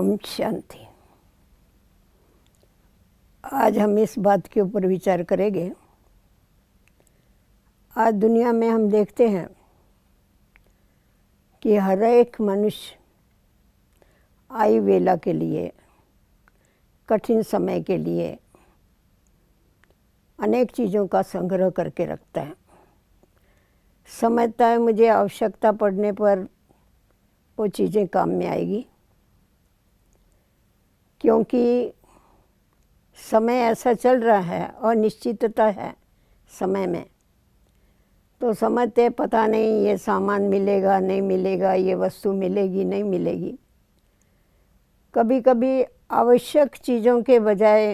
ओम शांति। आज हम इस बात के ऊपर विचार करेंगे। आज दुनिया में हम देखते हैं कि हर एक मनुष्य आई वेला के लिए, कठिन समय के लिए अनेक चीज़ों का संग्रह करके रखता है। समझता है मुझे आवश्यकता पड़ने पर वो चीज़ें काम में आएगी, क्योंकि समय ऐसा चल रहा है और अनिश्चितता है समय में। तो समझते पता नहीं ये सामान मिलेगा नहीं मिलेगा, ये वस्तु मिलेगी नहीं मिलेगी। कभी कभी आवश्यक चीज़ों के बजाय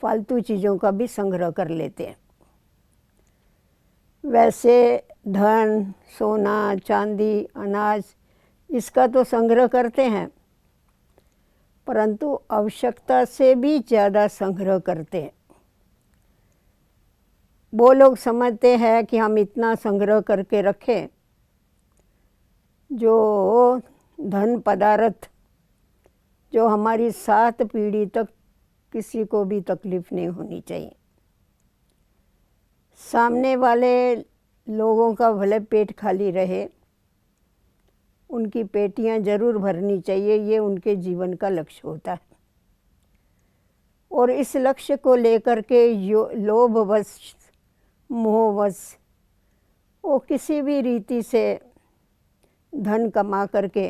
फालतू चीज़ों का भी संग्रह कर लेते हैं। वैसे धन, सोना, चांदी, अनाज इसका तो संग्रह करते हैं, परंतु आवश्यकता से भी ज़्यादा संग्रह करते हैं। वो लोग समझते हैं कि हम इतना संग्रह करके रखें जो धन पदार्थ जो हमारी 7 पीढ़ी तक किसी को भी तकलीफ़ नहीं होनी चाहिए। सामने वाले लोगों का भले पेट खाली रहे, उनकी पेटियां ज़रूर भरनी चाहिए। ये उनके जीवन का लक्ष्य होता है। और इस लक्ष्य को लेकर के लोभवश, मोहवश वो किसी भी रीति से धन कमा करके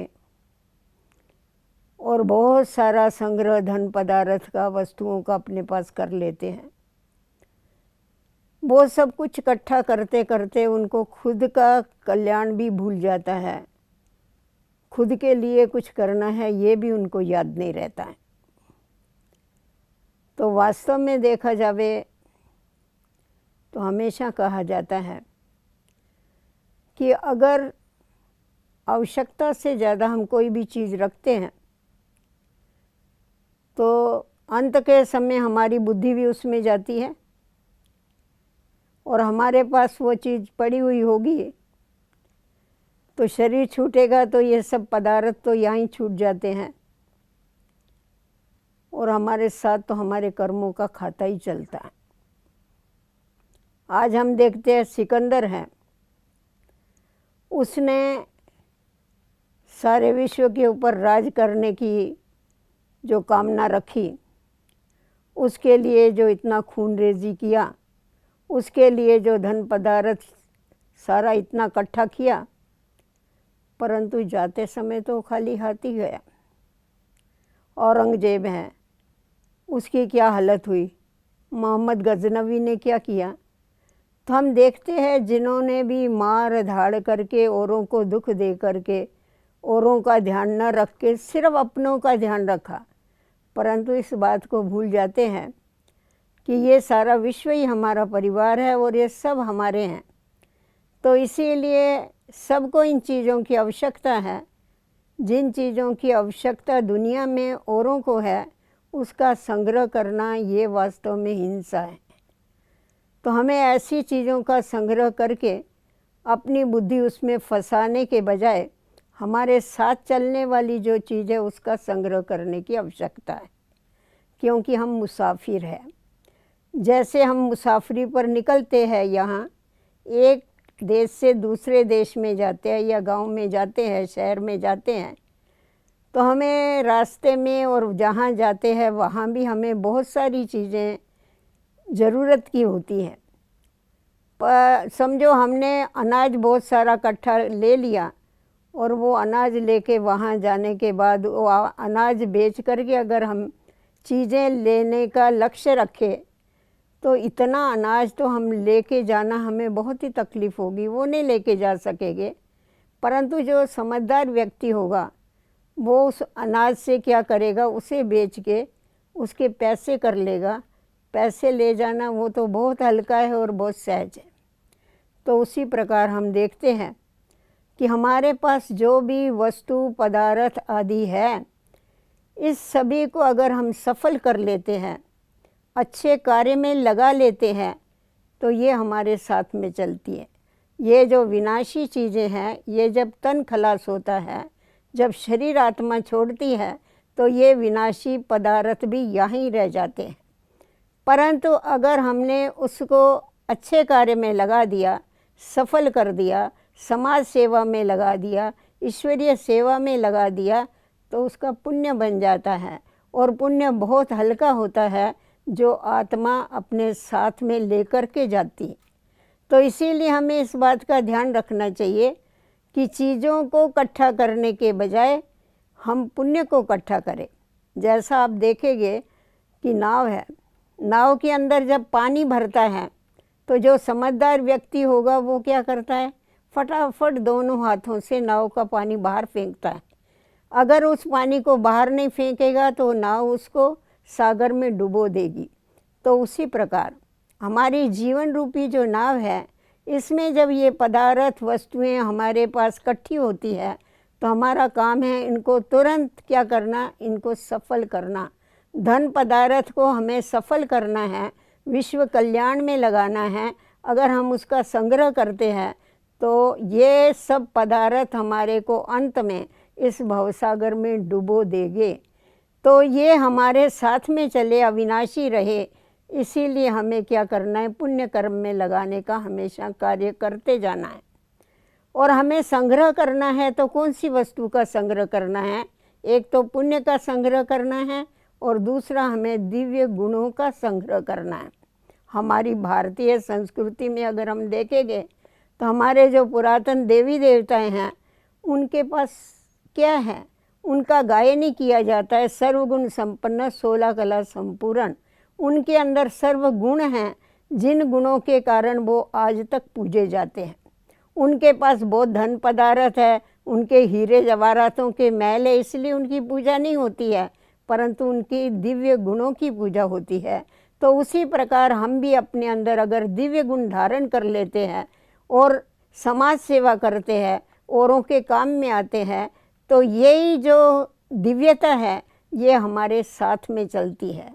और बहुत सारा संग्रह धन पदार्थ का, वस्तुओं का अपने पास कर लेते हैं। वो सब कुछ इकट्ठा करते करते उनको खुद का कल्याण भी भूल जाता है। खुद के लिए कुछ करना है ये भी उनको याद नहीं रहता है। तो वास्तव में देखा जावे तो हमेशा कहा जाता है कि अगर आवश्यकता से ज़्यादा हम कोई भी चीज़ रखते हैं तो अंत के समय हमारी बुद्धि भी उसमें जाती है और हमारे पास वो चीज़ पड़ी हुई होगी तो शरीर छूटेगा तो ये सब पदार्थ तो यहाँ ही छूट जाते हैं और हमारे साथ तो हमारे कर्मों का खाता ही चलता है। आज हम देखते हैं सिकंदर है, उसने सारे विश्व के ऊपर राज करने की जो कामना रखी, उसके लिए जो इतना खून रेजी किया, उसके लिए जो धन पदार्थ सारा इतना इकट्ठा किया, परंतु जाते समय तो खाली हाथ ही गया। औरंगजेब है, उसकी क्या हालत हुई, मोहम्मद गजनवी ने क्या किया। तो हम देखते हैं जिन्होंने भी मार धाड़ करके औरों को दुख दे करके औरों का ध्यान न रख के सिर्फ अपनों का ध्यान रखा, परंतु इस बात को भूल जाते हैं कि ये सारा विश्व ही हमारा परिवार है और ये सब हमारे हैं। तो इसीलिए सबको इन चीज़ों की आवश्यकता है। जिन चीज़ों की आवश्यकता दुनिया में औरों को है उसका संग्रह करना ये वास्तव में हिंसा है। तो हमें ऐसी चीज़ों का संग्रह करके अपनी बुद्धि उसमें फंसाने के बजाय हमारे साथ चलने वाली जो चीज़ है उसका संग्रह करने की आवश्यकता है, क्योंकि हम मुसाफिर हैं। जैसे हम मुसाफरी पर निकलते हैं, यहाँ एक देश से दूसरे देश में जाते हैं या गांव में जाते हैं, शहर में जाते हैं, तो हमें रास्ते में और जहाँ जाते हैं वहाँ भी हमें बहुत सारी चीज़ें ज़रूरत की होती हैं। पर समझो हमने अनाज बहुत सारा इकट्ठा ले लिया और वो अनाज लेके वहाँ जाने के बाद वो अनाज बेच करके अगर हम चीज़ें लेने का लक्ष्य रखें तो इतना अनाज तो हम लेके जाना हमें बहुत ही तकलीफ़ होगी, वो नहीं लेके जा सकेंगे। परंतु जो समझदार व्यक्ति होगा वो उस अनाज से क्या करेगा, उसे बेच के उसके पैसे कर लेगा। पैसे ले जाना वो तो बहुत हल्का है और बहुत सहज है। तो उसी प्रकार हम देखते हैं कि हमारे पास जो भी वस्तु पदार्थ आदि है, इस सभी को अगर हम सफल कर लेते हैं, अच्छे कार्य में लगा लेते हैं, तो ये हमारे साथ में चलती है। ये जो विनाशी चीज़ें हैं, ये जब तन खलास होता है, जब शरीर आत्मा छोड़ती है, तो ये विनाशी पदार्थ भी यहीं रह जाते हैं। परंतु अगर हमने उसको अच्छे कार्य में लगा दिया, सफल कर दिया, समाज सेवा में लगा दिया, ईश्वरीय सेवा में लगा दिया, तो उसका पुण्य बन जाता है। और पुण्य बहुत हल्का होता है, जो आत्मा अपने साथ में लेकर के जाती है। तो इसीलिए हमें इस बात का ध्यान रखना चाहिए कि चीज़ों को इकट्ठा करने के बजाय हम पुण्य को इकट्ठा करें। जैसा आप देखेंगे कि नाव है, नाव के अंदर जब पानी भरता है तो जो समझदार व्यक्ति होगा वो क्या करता है, फटाफट दोनों हाथों से नाव का पानी बाहर फेंकता है। अगर उस पानी को बाहर नहीं फेंकेगा तो नाव उसको सागर में डुबो देगी। तो उसी प्रकार हमारी जीवन रूपी जो नाव है, इसमें जब ये पदार्थ वस्तुएं हमारे पास इकट्ठी होती है तो हमारा काम है इनको तुरंत क्या करना, इनको सफल करना। धन पदार्थ को हमें सफल करना है, विश्व कल्याण में लगाना है। अगर हम उसका संग्रह करते हैं तो ये सब पदार्थ हमारे को अंत में इस भवसागर में डुबो देंगे। तो ये हमारे साथ में चले, अविनाशी रहे। इसीलिए हमें क्या करना है, पुण्य कर्म में लगाने का हमेशा कार्य करते जाना है। और हमें संग्रह करना है तो कौन सी वस्तु का संग्रह करना है, एक तो पुण्य का संग्रह करना है और दूसरा हमें दिव्य गुणों का संग्रह करना है। हमारी भारतीय संस्कृति में अगर हम देखेंगे तो हमारे जो पुरातन देवी देवताएं हैं, उनके पास क्या है, उनका गायन ही किया जाता है। सर्वगुण संपन्न 16 कला संपूर्ण, उनके अंदर सर्व गुण हैं, जिन गुणों के कारण वो आज तक पूजे जाते हैं। उनके पास बहुत धन पदार्थ है, उनके हीरे जवाहरातों के महल है, इसलिए उनकी पूजा नहीं होती है, परंतु उनकी दिव्य गुणों की पूजा होती है। तो उसी प्रकार हम भी अपने अंदर अगर दिव्य गुण धारण कर लेते हैं और समाज सेवा करते हैं, औरों के काम में आते हैं, तो यही जो दिव्यता है ये हमारे साथ में चलती है।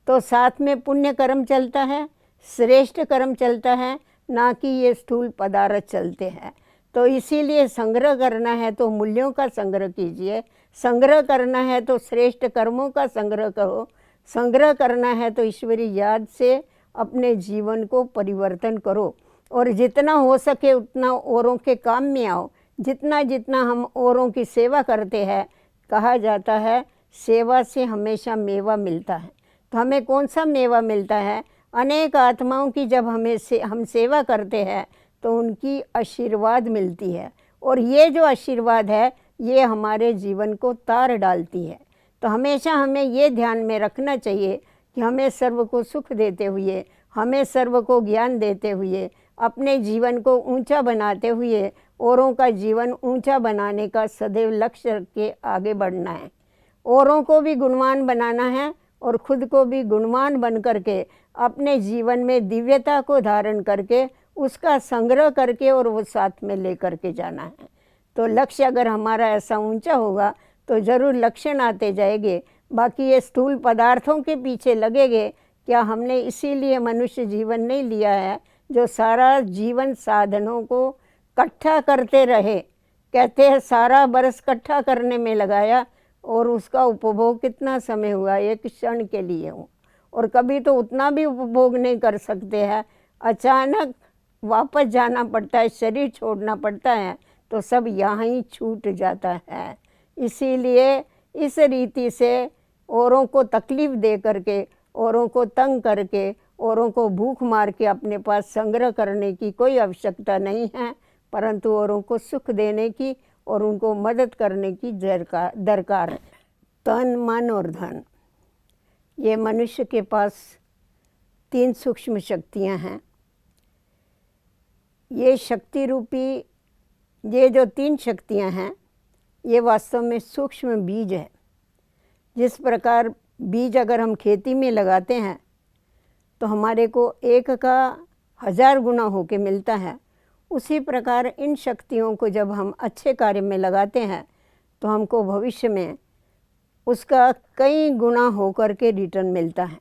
तो साथ में पुण्य कर्म चलता है, श्रेष्ठ कर्म चलता है, ना कि ये स्थूल पदार्थ चलते हैं। तो इसीलिए संग्रह करना है तो मूल्यों का संग्रह कीजिए, संग्रह करना है तो श्रेष्ठ कर्मों का संग्रह करो, संग्रह करना है तो ईश्वरी याद से अपने जीवन को परिवर्तन करो। और जितना हो सके उतना औरों के काम में आओ। जितना जितना हम औरों की सेवा करते हैं, कहा जाता है सेवा से हमेशा मेवा मिलता है। तो हमें कौन सा मेवा मिलता है, अनेक आत्माओं की जब हम सेवा करते हैं तो उनकी आशीर्वाद मिलती है। और ये जो आशीर्वाद है ये हमारे जीवन को तार डालती है। तो हमेशा हमें ये ध्यान में रखना चाहिए कि हमें सर्व को सुख देते हुए, हमें सर्व को ज्ञान देते हुए, अपने जीवन को ऊंचा बनाते हुए औरों का जीवन ऊंचा बनाने का सदैव लक्ष्य रख के आगे बढ़ना है। औरों को भी गुणवान बनाना है और खुद को भी गुणवान बन करके अपने जीवन में दिव्यता को धारण करके उसका संग्रह करके और वो साथ में ले करके जाना है। तो लक्ष्य अगर हमारा ऐसा ऊंचा होगा तो ज़रूर लक्षण आते जाएंगे। बाकी ये स्थूल पदार्थों के पीछे लगेंगे, क्या हमने इसीलिए मनुष्य जीवन नहीं लिया है जो सारा जीवन साधनों को इकट्ठा करते रहे। कहते हैं सारा बरस इकट्ठा करने में लगाया और उसका उपभोग कितना समय हुआ, एक क्षण के लिए हो। और कभी तो उतना भी उपभोग नहीं कर सकते हैं, अचानक वापस जाना पड़ता है, शरीर छोड़ना पड़ता है, तो सब यहाँ ही छूट जाता है। इसीलिए इस रीति से औरों को तकलीफ़ दे करके, औरों को तंग करके, औरों को भूख मार के अपने पास संग्रह करने की कोई आवश्यकता नहीं है, परंतु औरों को सुख देने की और उनको मदद करने की दरकार है। तन, मन और धन, ये मनुष्य के पास 3 सूक्ष्म शक्तियाँ हैं। ये शक्ति रूपी ये जो 3 शक्तियाँ हैं ये वास्तव में सूक्ष्म बीज है। जिस प्रकार बीज अगर हम खेती में लगाते हैं तो हमारे को 1 का 1000 गुना होके मिलता है, उसी प्रकार इन शक्तियों को जब हम अच्छे कार्य में लगाते हैं तो हमको भविष्य में उसका कई गुना होकर के रिटर्न मिलता है।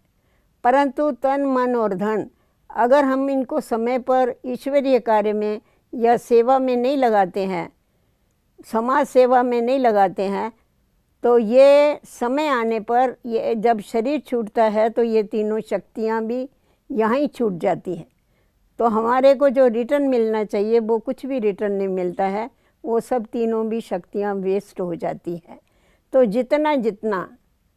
परंतु तन, मन और धन अगर हम इनको समय पर ईश्वरीय कार्य में या सेवा में नहीं लगाते हैं, समाज सेवा में नहीं लगाते हैं, तो ये समय आने पर, ये जब शरीर छूटता है तो ये तीनों शक्तियाँ भी यहाँ ही छूट जाती हैं। तो हमारे को जो रिटर्न मिलना चाहिए वो कुछ भी रिटर्न नहीं मिलता है, वो सब तीनों भी शक्तियाँ वेस्ट हो जाती है। तो जितना जितना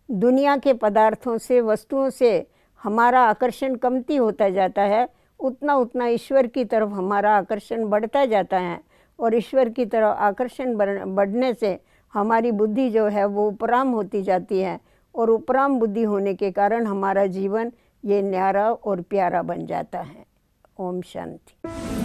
दुनिया के पदार्थों से, वस्तुओं से हमारा आकर्षण कमती होता जाता है, उतना उतना ईश्वर की तरफ हमारा आकर्षण बढ़ता जाता है। और ईश्वर की तरफ आकर्षण बढ़ने से हमारी बुद्धि जो है वो उपराम होती जाती है, और उपराम बुद्धि होने के कारण हमारा जीवन ये न्यारा और प्यारा बन जाता है। ओम शांति।